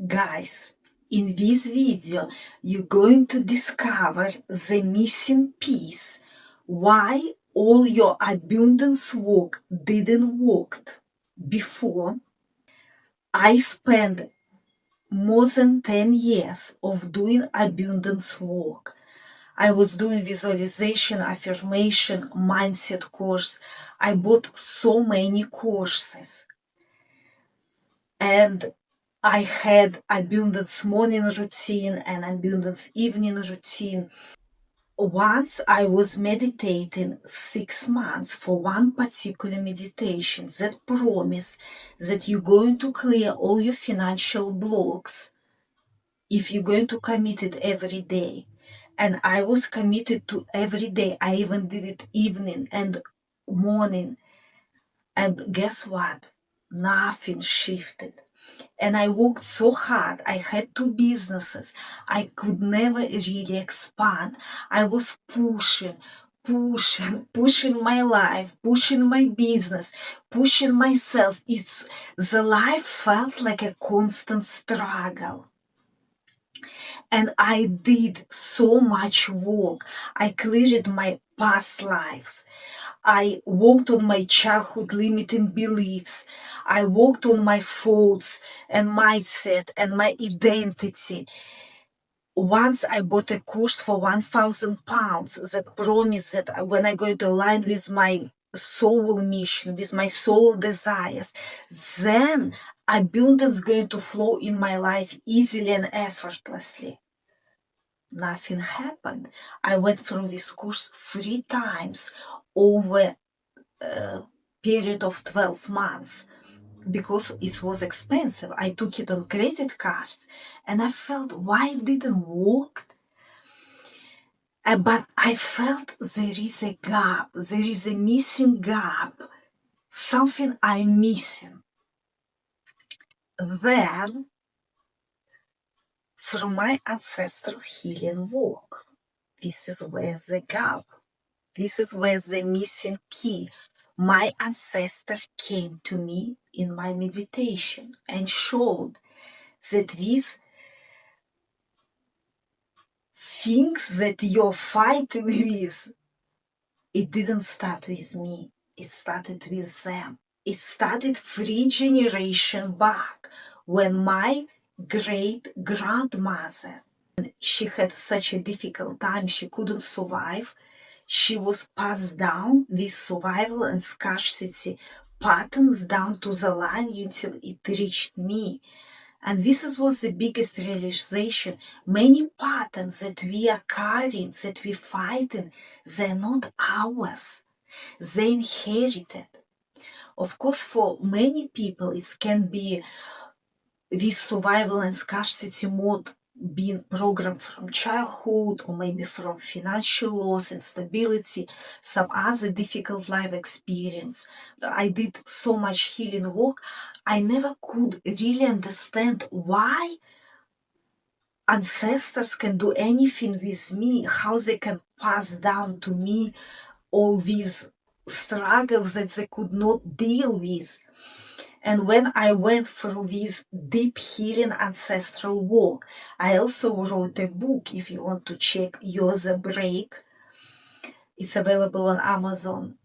Guys, in this video, you're going to discover the missing piece, why all your abundance work didn't work before. I spent more than 10 years of doing abundance work. I was doing visualization, affirmation, mindset course. I bought so many courses. And I had abundance morning routine and abundance evening routine. Once I was meditating 6 months for one particular meditation that promised that you're going to clear all your financial blocks if you're going to commit it every day. And I was committed to every day. I even did it evening and morning. And guess what? Nothing shifted. And I worked so hard. I had 2 businesses. I could never really expand. I was pushing my life, pushing my business, pushing myself. The life felt like a constant struggle. And I did so much work. I cleared my past lives. I worked on my childhood limiting beliefs. I worked on my thoughts and mindset and my identity. Once I bought a course for £1,000 that promised that when I go to align with my soul mission, with my soul desires, then abundance going to flow in my life easily and effortlessly. Nothing happened. I went through this course 3 times over a period of 12 months because it was expensive. I took it on credit cards and I felt why it didn't work. But I felt there is a gap, there is a missing gap, something I'm missing. Then, through my ancestral healing work, this is where the gap, this is where the missing key. My ancestor came to me in my meditation and showed that these things that you're fighting with, it didn't start with me. It started with them. It started 3 generations back when my great grandmother, she had such a difficult time, she couldn't survive. She was passed down with survival and scarcity patterns down to the line until it reached me. And this was the biggest realization. Many patterns that we are carrying, that we're fighting, they're not ours. They inherited. Of course, for many people, it can be this survival and scarcity mode being programmed from childhood or maybe from financial loss, instability, some other difficult life experience. I did so much healing work. I never could really understand why ancestors can do anything with me, how they can pass down to me all these struggles that they could not deal with. And when I went through this deep healing ancestral work, I also wrote a book, if you want to check, You're the Break. It's available on Amazon.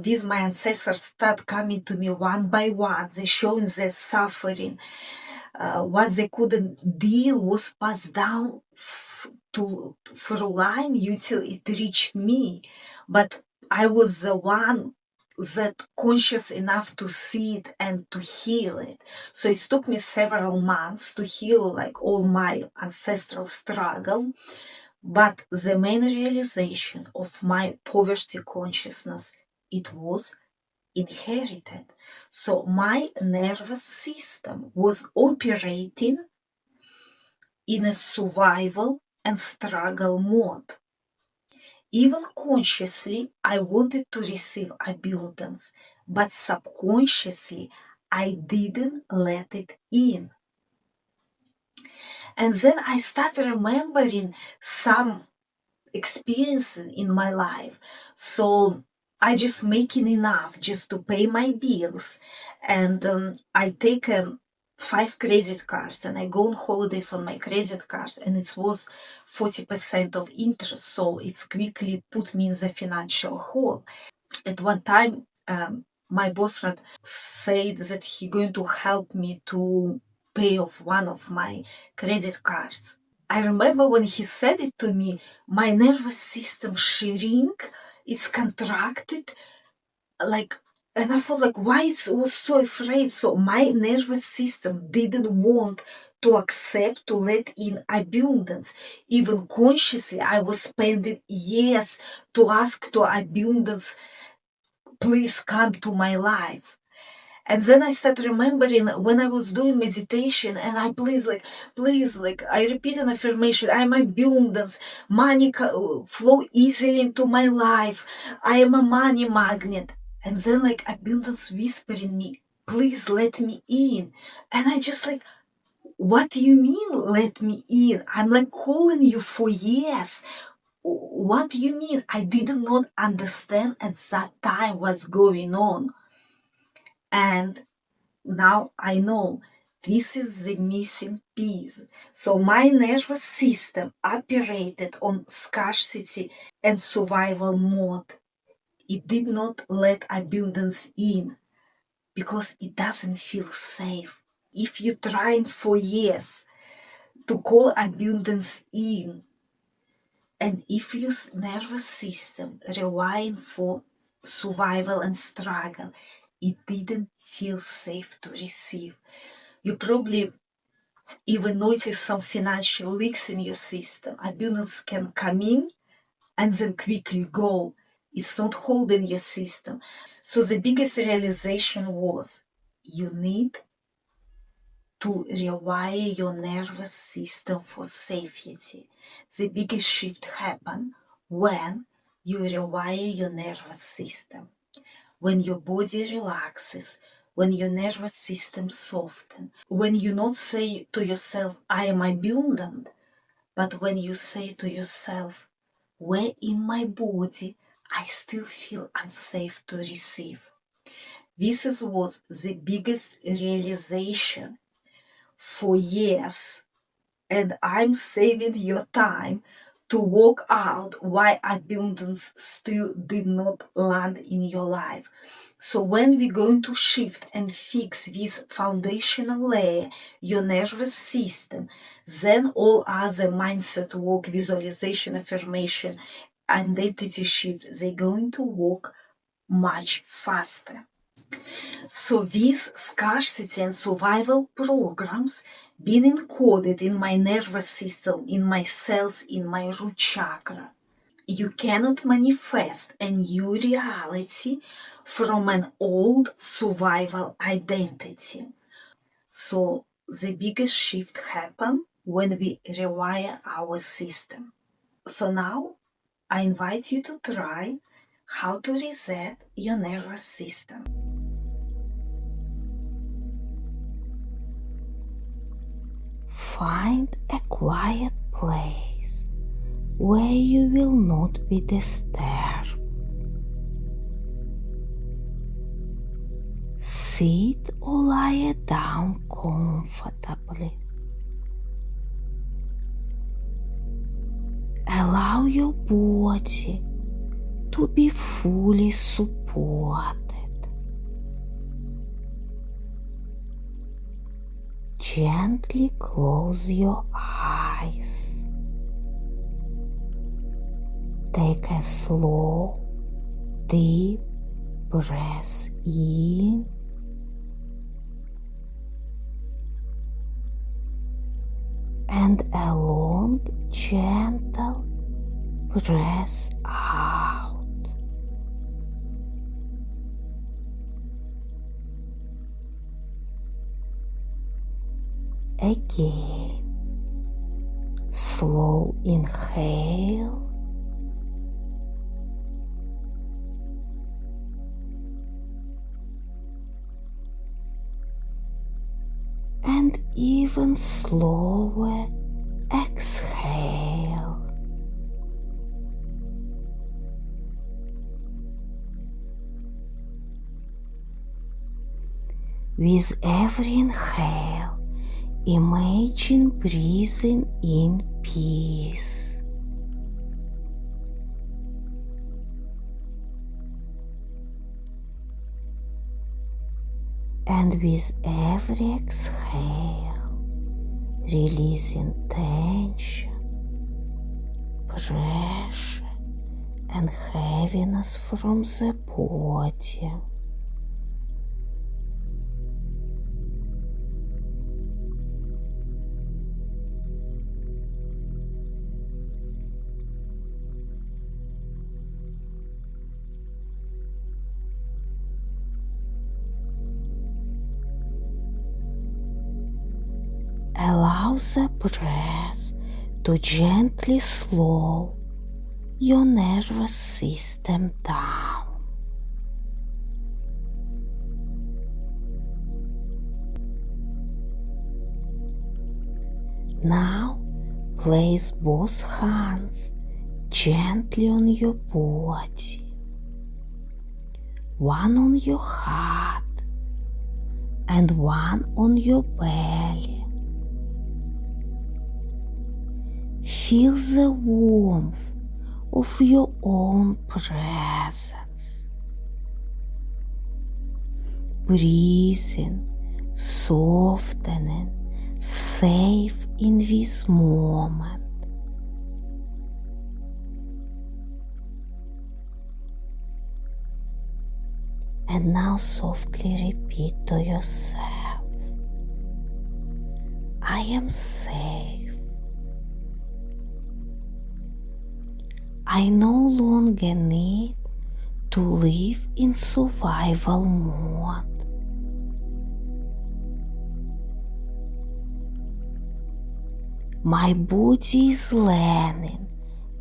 These my ancestors start coming to me one by one. They showing their suffering. What they couldn't deal was passed down through line until it reached me. But I was the one that conscious enough to see it and to heal it. So it took me several months to heal like all my ancestral struggle. But the main realization of my poverty consciousness, it was inherited. So my nervous system was operating in a survival and struggle mode. Even consciously, I wanted to receive abundance, but subconsciously, I didn't let it in. And then I started remembering some experiences in my life. So I just making enough just to pay my bills. And I take a 5 credit cards and I go on holidays on my credit card and it was 40% of interest, so it's quickly put me in the financial hole. At one time, my boyfriend said that he's going to help me to pay off one of my credit cards. I remember when he said it to me, my nervous system shrink, it's contracted, like, and I felt like, why it was so afraid? So my nervous system didn't want to accept, to let in abundance. Even consciously, I was spending years to ask to abundance, please come to my life. And then I started remembering when I was doing meditation and I please, I repeat an affirmation. I am abundance. Money flow easily into my life. I am a money magnet. And then like abundance whispering me, please let me in. And I just like, what do you mean let me in? I'm like calling you for years. What do you mean? I did not understand at that time what's going on. And now I know this is the missing piece. So my nervous system operated on scarcity and survival mode. It did not let abundance in because it doesn't feel safe. If you're trying for years to call abundance in, and if your nervous system relying for survival and struggle, it didn't feel safe to receive. You probably even notice some financial leaks in your system. Abundance can come in and then quickly go. It's not holding your system. So the biggest realization was you need to rewire your nervous system for safety. The biggest shift happens when you rewire your nervous system. When your body relaxes, when your nervous system softens, when you not say to yourself, I am abundant, but when you say to yourself, where in my body I still feel unsafe to receive. This is what the biggest realization for years, and I'm saving your time to work out why abundance still did not land in your life. So when we're going to shift and fix this foundational layer, your nervous system, then all other mindset work, visualization, affirmation, identity shifts, they're going to work much faster. So these scarcity and survival programs being encoded in my nervous system, in my cells, in my root chakra. You cannot manifest a new reality from an old survival identity. So the biggest shift happens when we rewire our system. So now I invite you to try how to reset your nervous system. Find a quiet place where you will not be disturbed. Sit or lie down comfortably. Allow your body to be fully supported. Gently close your eyes. Take a slow, deep breath in and a long, gentle breath out. Again, slow inhale and even slower exhale. With every inhale, imagine breathing in peace. And with every exhale, releasing tension, pressure, and heaviness from the body. Allow the breath to gently slow your nervous system down. Now place both hands gently on your body, one on your heart and one on your belly. Feel the warmth of your own presence. Breathing, softening, safe in this moment. And now softly repeat to yourself, I am safe. I no longer need to live in survival mode. My body is learning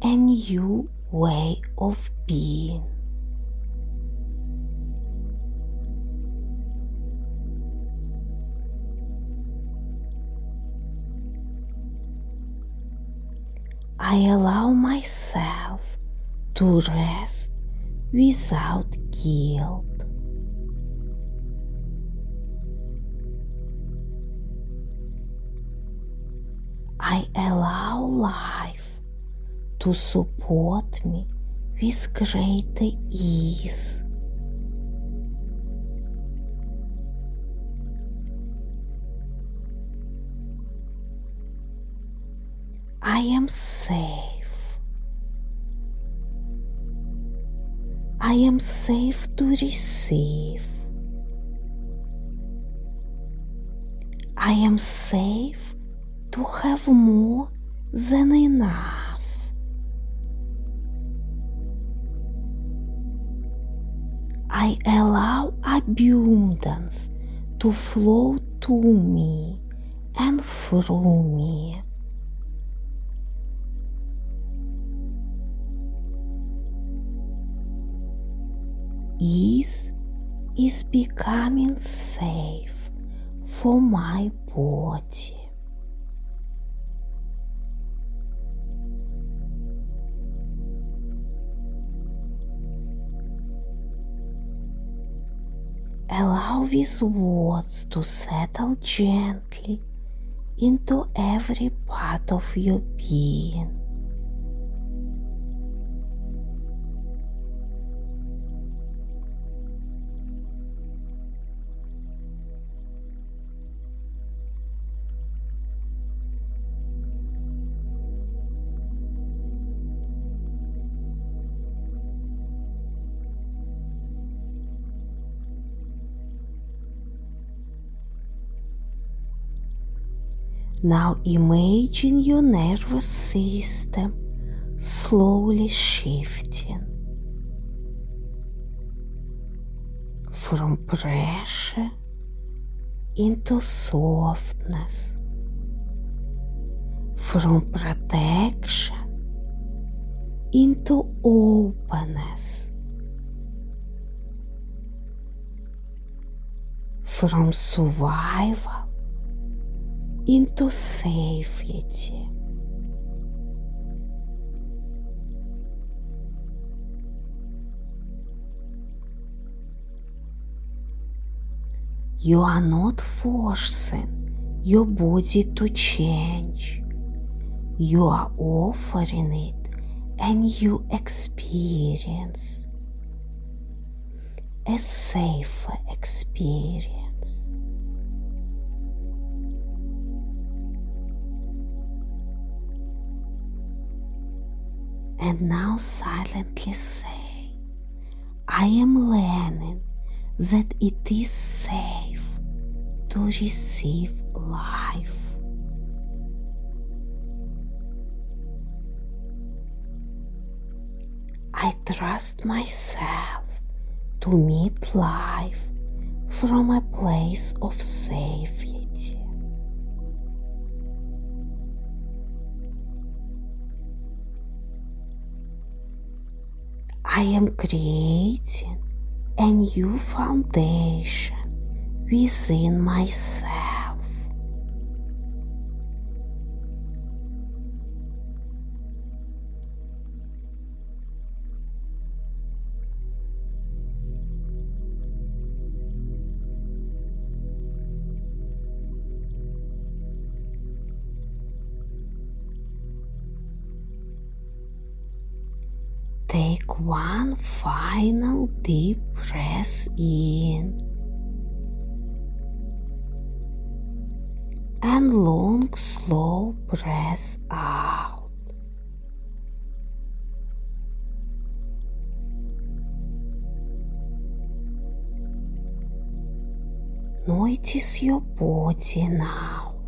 a new way of being. I allow myself to rest without guilt. I allow life to support me with greater ease. I am safe. I am safe to receive. I am safe to have more than enough. I allow abundance to flow to me and through me. Ease is becoming safe for my body. Allow these words to settle gently into every part of your being. Now imagine your nervous system slowly shifting from pressure into softness, from protection into openness, from survival into safety. You are not forcing your body to change. You are offering it a new experience, a safer experience. And now silently say, I am learning that it is safe to receive life. I trust myself to meet life from a place of safety. I am creating a new foundation within myself. Take one final deep breath in and long, slow breath out. Notice your body now.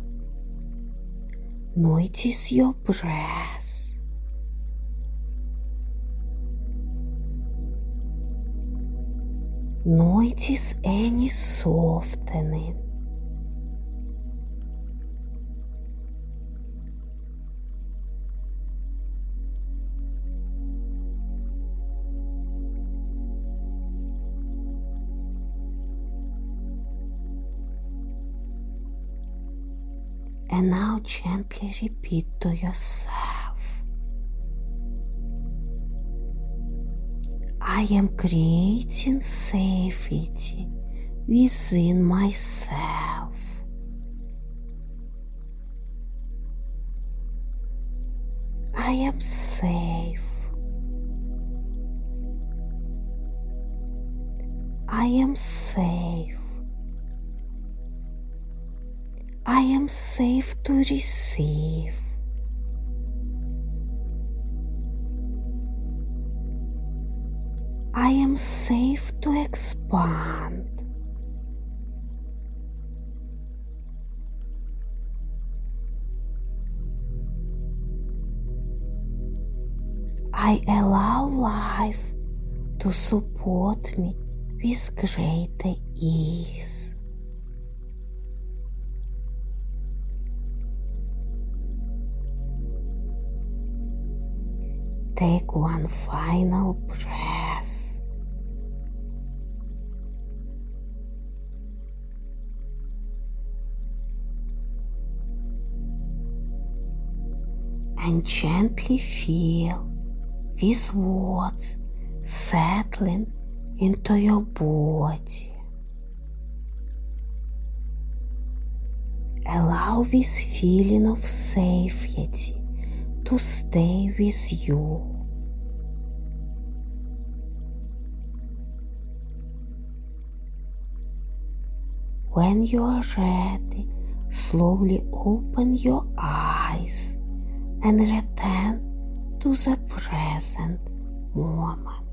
Notice your breath. Notice any softening. And now gently repeat to yourself, I am creating safety within myself. I am safe. I am safe. I am safe to receive. I am safe to expand. I allow life to support me with greater ease. Take one final breath. And gently feel these words settling into your body. Allow this feeling of safety to stay with you. When you are ready, slowly open your eyes and return to the present moment.